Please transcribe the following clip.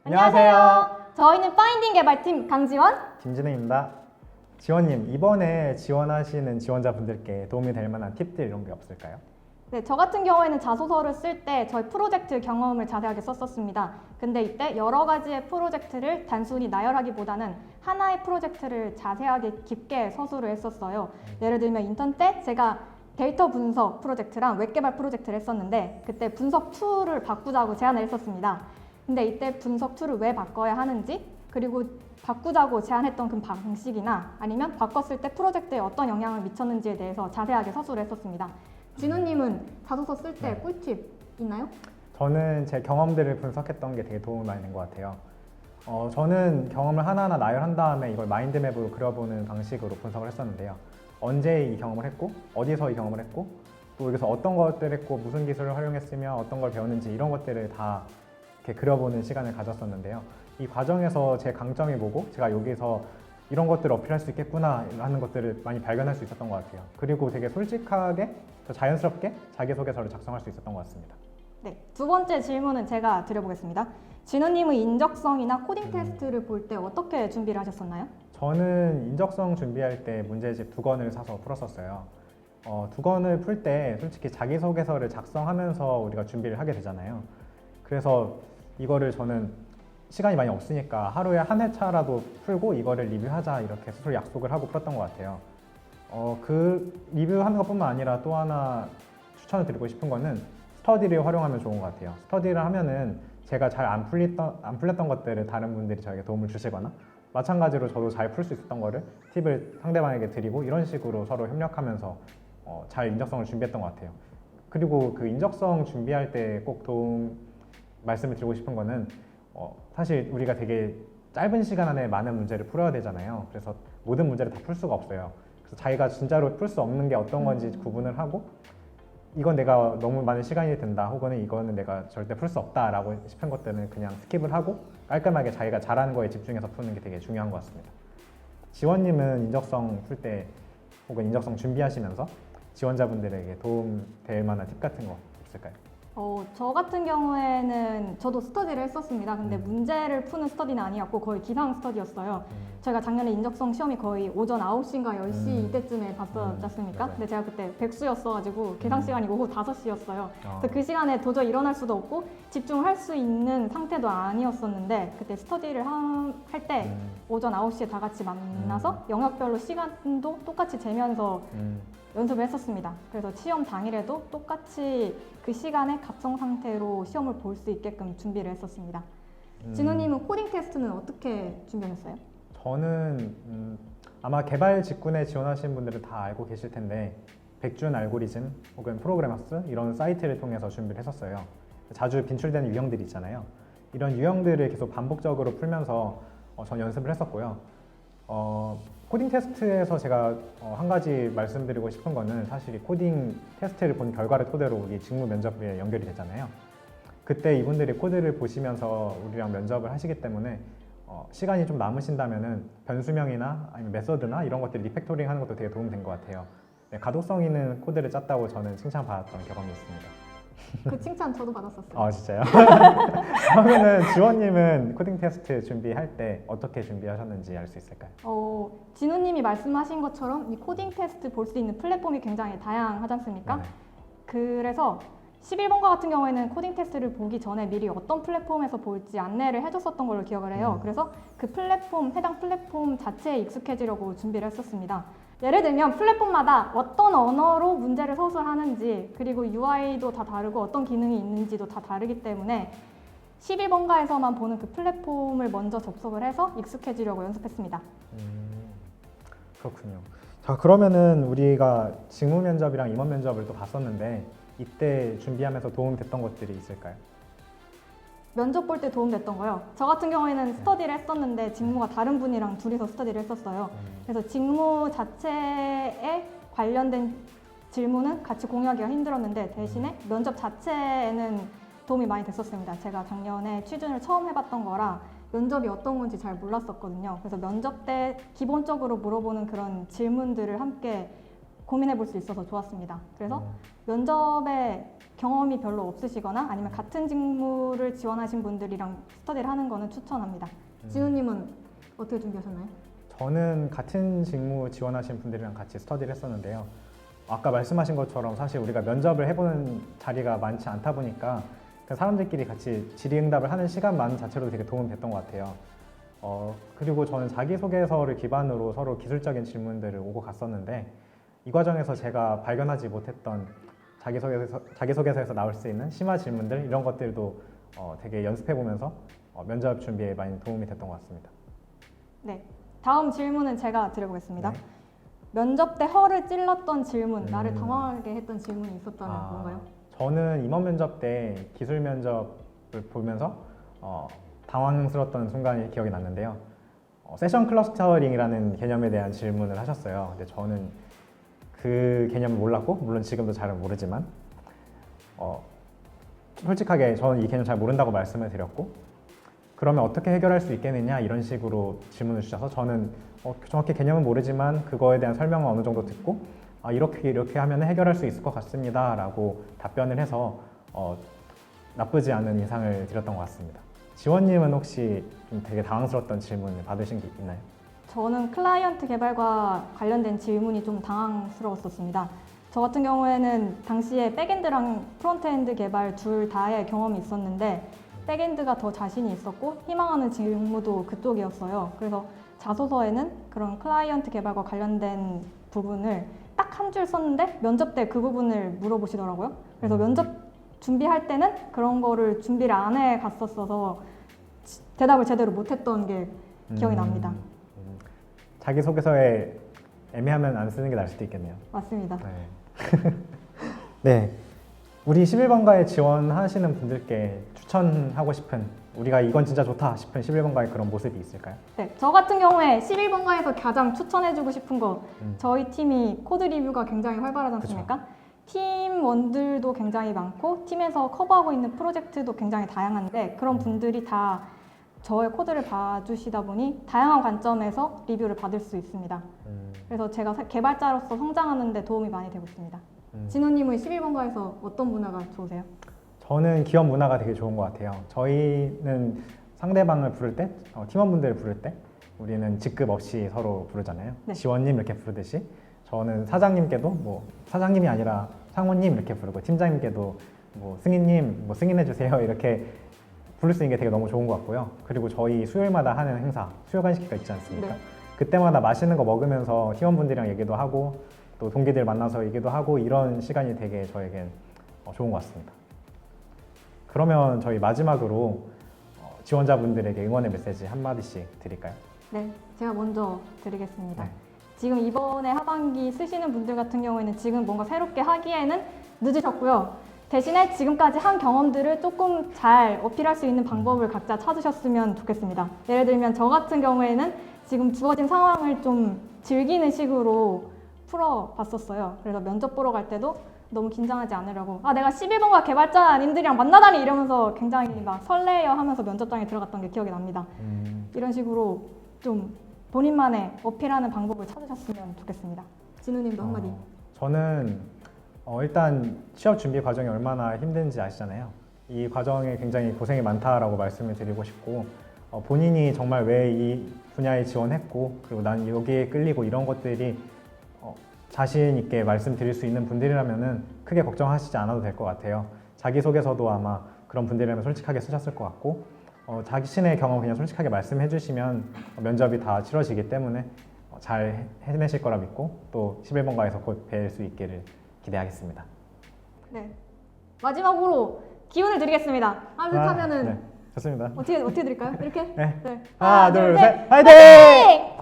안녕하세요. 저희는 파인딩 개발팀 강지원, 김진우입니다. 지원님, 이번에 지원하시는 지원자분들께 도움이 될 만한 팁들 이런 게 없을까요? 네, 저 같은 경우에는 자소서를 쓸 때 저희 프로젝트 경험을 자세하게 썼었습니다. 근데 이때 여러 가지의 프로젝트를 단순히 나열하기보다는 하나의 프로젝트를 자세하게 깊게 서술을 했었어요. 예를 들면 인턴 때 제가 데이터 분석 프로젝트랑 웹 개발 프로젝트를 했었는데 그때 분석 툴을 바꾸자고 제안을 했었습니다. 근데 이때 분석 툴을 왜 바꿔야 하는지, 그리고 바꾸자고 제안했던 그 방식이나 아니면 바꿨을 때 프로젝트에 어떤 영향을 미쳤는지에 대해서 자세하게 서술을 했었습니다. 진우님은 자소서 쓸 때 꿀팁 있나요? 저는 제 경험들을 분석했던 게 되게 도움이 많이 된 것 같아요. 저는 경험을 하나하나 나열한 다음에 이걸 마인드맵으로 그려보는 방식으로 분석을 했었는데요. 언제 이 경험을 했고, 어디서 이 경험을 했고, 또 여기서 어떤 것들을 했고, 무슨 기술을 활용했으며 어떤 걸 배웠는지 이런 것들을 다 이렇게 그려보는 시간을 가졌었는데요. 이 과정에서 제 강점이 뭐고, 제가 여기서 이런 것들을 어필할 수 있겠구나 하는 것들을 많이 발견할 수 있었던 것 같아요. 그리고 되게 솔직하게, 더 자연스럽게 자기소개서를 작성할 수 있었던 것 같습니다. 네, 두 번째 질문은 제가 드려보겠습니다. 진우님은 인적성이나 코딩 테스트를 볼 때 어떻게 준비를 하셨었나요? 저는 인적성 준비할 때 문제집 2권을 사서 풀었었어요. 2권을 풀 때 솔직히 자기소개서를 작성하면서 우리가 준비를 하게 되잖아요. 그래서 이거를 저는 시간이 많이 없으니까 하루에 한 회차라도 풀고 이거를 리뷰하자 이렇게 스스로 약속을 하고 풀었던 것 같아요. 그 리뷰하는 것뿐만 아니라 또 하나 추천을 드리고 싶은 거는 스터디를 활용하면 좋은 것 같아요. 스터디를 하면은 제가 잘 안 풀렸던 것들을 다른 분들이 저에게 도움을 주시거나, 마찬가지로 저도 잘 풀 수 있었던 거를 팁을 상대방에게 드리고, 이런 식으로 서로 협력하면서 잘 인적성을 준비했던 것 같아요. 그리고 그 인적성 준비할 때 꼭 말씀을 드리고 싶은 거는 사실 우리가 되게 짧은 시간 안에 많은 문제를 풀어야 되잖아요. 그래서 모든 문제를 다 풀 수가 없어요. 그래서 자기가 진짜로 풀 수 없는 게 어떤 건지 구분을 하고, 이건 내가 너무 많은 시간이 든다, 혹은 이거는 내가 절대 풀 수 없다 라고 싶은 것들은 그냥 스킵을 하고 깔끔하게 자기가 잘하는 거에 집중해서 푸는 게 되게 중요한 것 같습니다. 지원님은 인적성 풀 때 혹은 인적성 준비하시면서 지원자분들에게 도움 될 만한 팁 같은 거 없을까요? 저 같은 경우에는 저도 스터디를 했었습니다. 근데 문제를 푸는 스터디는 아니었고 거의 기상 스터디였어요. 저희가 작년에 인적성 시험이 거의 오전 9시인가 10시 이때쯤에 봤었지 않습니까? 맞아요. 근데 제가 그때 백수였어가지고 계상 시간이 오후 5시였어요. 그래서 그 시간에 도저히 일어날 수도 없고 집중을 할 수 있는 상태도 아니었었는데, 그때 스터디를 할 때 오전 9시에 다 같이 만나서 영역별로 시간도 똑같이 재면서 연습을 했었습니다. 그래서 시험 당일에도 똑같이 그 시간에 각성 상태로 시험을 볼 수 있게끔 준비를 했었습니다. 진우님은 코딩 테스트는 어떻게 준비하셨어요? 저는 아마 개발 직군에 지원하시는 분들은 다 알고 계실 텐데, 백준 알고리즘 혹은 프로그래머스 이런 사이트를 통해서 준비를 했었어요. 자주 빈출되는 유형들이 있잖아요. 이런 유형들을 계속 반복적으로 풀면서 전 연습을 했었고요. 코딩 테스트에서 제가 한 가지 말씀드리고 싶은 거는, 사실 이 코딩 테스트를 본 결과를 토대로 우리 직무 면접에 연결이 되잖아요. 그때 이분들이 코드를 보시면서 우리랑 면접을 하시기 때문에 시간이 좀 남으신다면은 변수명이나 아니면 메서드나 이런 것들 리팩토링 하는 것도 되게 도움이 된 것 같아요. 네, 가독성 있는 코드를 짰다고 저는 칭찬받았던 경험이 있습니다. 그 칭찬 저도 받았었어요. 아, 진짜요? 그러면은 지원님은 코딩 테스트 준비할 때 어떻게 준비하셨는지 알 수 있을까요? 진우님이 말씀하신 것처럼 이 코딩 테스트 볼 수 있는 플랫폼이 굉장히 다양하지 않습니까? 네. 그래서 11번과 같은 경우에는 코딩 테스트를 보기 전에 미리 어떤 플랫폼에서 볼지 안내를 해줬었던 걸로 기억을 해요. 그래서 그 플랫폼, 해당 플랫폼 자체에 익숙해지려고 준비를 했었습니다. 예를 들면 플랫폼마다 어떤 언어로 문제를 서술하는지, 그리고 UI도 다 다르고 어떤 기능이 있는지도 다 다르기 때문에 11번가에서만 보는 그 플랫폼을 먼저 접속을 해서 익숙해지려고 연습했습니다. 그렇군요. 자, 그러면은 우리가 직무 면접이랑 임원 면접을 또 봤었는데, 이때 준비하면서 도움 됐던 것들이 있을까요? 면접 볼 때 도움됐던 거요. 저 같은 경우에는 스터디를 했었는데 직무가 다른 분이랑 둘이서 스터디를 했었어요. 그래서 직무 자체에 관련된 질문은 같이 공유하기가 힘들었는데, 대신에 면접 자체에는 도움이 많이 됐었습니다. 제가 작년에 취준을 처음 해봤던 거라 면접이 어떤 건지 잘 몰랐었거든요. 그래서 면접 때 기본적으로 물어보는 그런 질문들을 함께 고민해 볼 수 있어서 좋았습니다. 그래서 면접에 경험이 별로 없으시거나 아니면 같은 직무를 지원하신 분들이랑 스터디를 하는 거는 추천합니다. 진우님은 어떻게 준비하셨나요? 저는 같은 직무 지원하신 분들이랑 같이 스터디를 했었는데요. 아까 말씀하신 것처럼 사실 우리가 면접을 해보는 자리가 많지 않다 보니까 그 사람들끼리 같이 질의응답을 하는 시간만 자체로 되게 도움이 됐던 것 같아요. 그리고 저는 자기소개서를 기반으로 서로 기술적인 질문들을 오고 갔었는데 이 과정에서 제가 발견하지 못했던 자기소개서에서 나올 수 있는 심화 질문들 이런 것들도 되게 연습해보면서 면접 준비에 많이 도움이 됐던 것 같습니다. 네. 다음 질문은 제가 드려보겠습니다. 네. 면접 때 허를 찔렀던 질문, 나를 당황하게 했던 질문이 있었다면 뭔가요? 저는 임원 면접 때 기술 면접을 보면서 당황스러웠던 순간이 기억이 났는데요. 세션 클러스터링이라는 개념에 대한 질문을 하셨어요. 근데 저는 그 개념을 몰랐고, 물론 지금도 잘 모르지만 솔직하게 저는 이 개념 잘 모른다고 말씀을 드렸고, 그러면 어떻게 해결할 수 있겠느냐 이런 식으로 질문을 주셔서 저는 정확히 개념은 모르지만 그거에 대한 설명은 어느 정도 듣고 이렇게 하면 해결할 수 있을 것 같습니다 라고 답변을 해서 나쁘지 않은 인상을 드렸던 것 같습니다. 지원님은 혹시 좀 되게 당황스러웠던 질문을 받으신 게 있나요? 저는 클라이언트 개발과 관련된 질문이 좀 당황스러웠었습니다. 저 같은 경우에는 당시에 백엔드랑 프론트엔드 개발 둘 다의 경험이 있었는데 백엔드가 더 자신이 있었고 희망하는 직무도 그쪽이었어요. 그래서 자소서에는 그런 클라이언트 개발과 관련된 부분을 딱 한 줄 썼는데 면접 때 그 부분을 물어보시더라고요. 그래서 면접 준비할 때는 그런 거를 준비를 안 해 갔었어서 대답을 제대로 못했던 게 기억이 납니다. 자기소개서에 애매하면 안 쓰는 게 나을 수도 있겠네요. 맞습니다. 네. 네. 우리 11번가에 지원하시는 분들께 추천하고 싶은 우리가 이건 진짜 좋다 싶은 11번가의 그런 모습이 있을까요? 네, 저 같은 경우에 11번가에서 가장 추천해주고 싶은 거 저희 팀이 코드 리뷰가 굉장히 활발하지 않습니까? 팀원들도 굉장히 많고 팀에서 커버하고 있는 프로젝트도 굉장히 다양한데 그런 분들이 다 저의 코드를 봐주시다 보니 다양한 관점에서 리뷰를 받을 수 있습니다. 그래서 제가 개발자로서 성장하는 데 도움이 많이 되고 있습니다. 진호님은 11번가에서 어떤 문화가 좋으세요? 저는 기업 문화가 되게 좋은 것 같아요. 저희는 상대방을 부를 때, 팀원분들을 부를 때 우리는 직급 없이 서로 부르잖아요. 네. 지원님 이렇게 부르듯이 저는 사장님께도 뭐 사장님이 아니라 상무님 이렇게 부르고 팀장님께도 뭐 승인님 뭐 승인해주세요 이렇게 부를 수 있는 게 되게 너무 좋은 것 같고요. 그리고 저희 수요일마다 하는 행사 수요 간식회가 있지 않습니까? 네. 그때마다 맛있는 거 먹으면서 팀원분들이랑 얘기도 하고 또 동기들 만나서 얘기도 하고 이런 시간이 되게 저에겐 좋은 것 같습니다. 그러면 저희 마지막으로 지원자분들에게 응원의 메시지 한마디씩 드릴까요? 네, 제가 먼저 드리겠습니다. 네. 지금 이번에 하반기 쓰시는 분들 같은 경우에는 지금 뭔가 새롭게 하기에는 늦으셨고요. 대신에 지금까지 한 경험들을 조금 잘 어필할 수 있는 방법을 각자 찾으셨으면 좋겠습니다. 예를 들면 저 같은 경우에는 지금 주어진 상황을 좀 즐기는 식으로 풀어봤었어요. 그래서 면접 보러 갈 때도 너무 긴장하지 않으려고 내가 11번가 개발자님들이랑 만나다니 이러면서 굉장히 막 설레어 하면서 면접장에 들어갔던 게 기억이 납니다. 이런 식으로 좀 본인만의 어필하는 방법을 찾으셨으면 좋겠습니다. 진우님도 한마디. 저는 일단 취업 준비 과정이 얼마나 힘든지 아시잖아요. 이 과정에 굉장히 고생이 많다라고 말씀을 드리고 싶고 본인이 정말 왜 이 분야에 지원했고 그리고 난 여기에 끌리고 이런 것들이 자신 있게 말씀드릴 수 있는 분들이라면은 크게 걱정하시지 않아도 될 것 같아요. 자기소개서도 아마 그런 분들이라면 솔직하게 쓰셨을 것 같고 자신의 경험 그냥 솔직하게 말씀해 주시면 면접이 다 치러지기 때문에 잘 해내실 거라 믿고 또 11번가에서 곧 뵐 수 있기를 기대하겠습니다. 네. 마지막으로 기운을 드리겠습니다. 하면은 네, 좋습니다. 어떻게 드릴까요? 이렇게? 네. 네. 하나, 둘, 셋, 화이팅! 화이팅!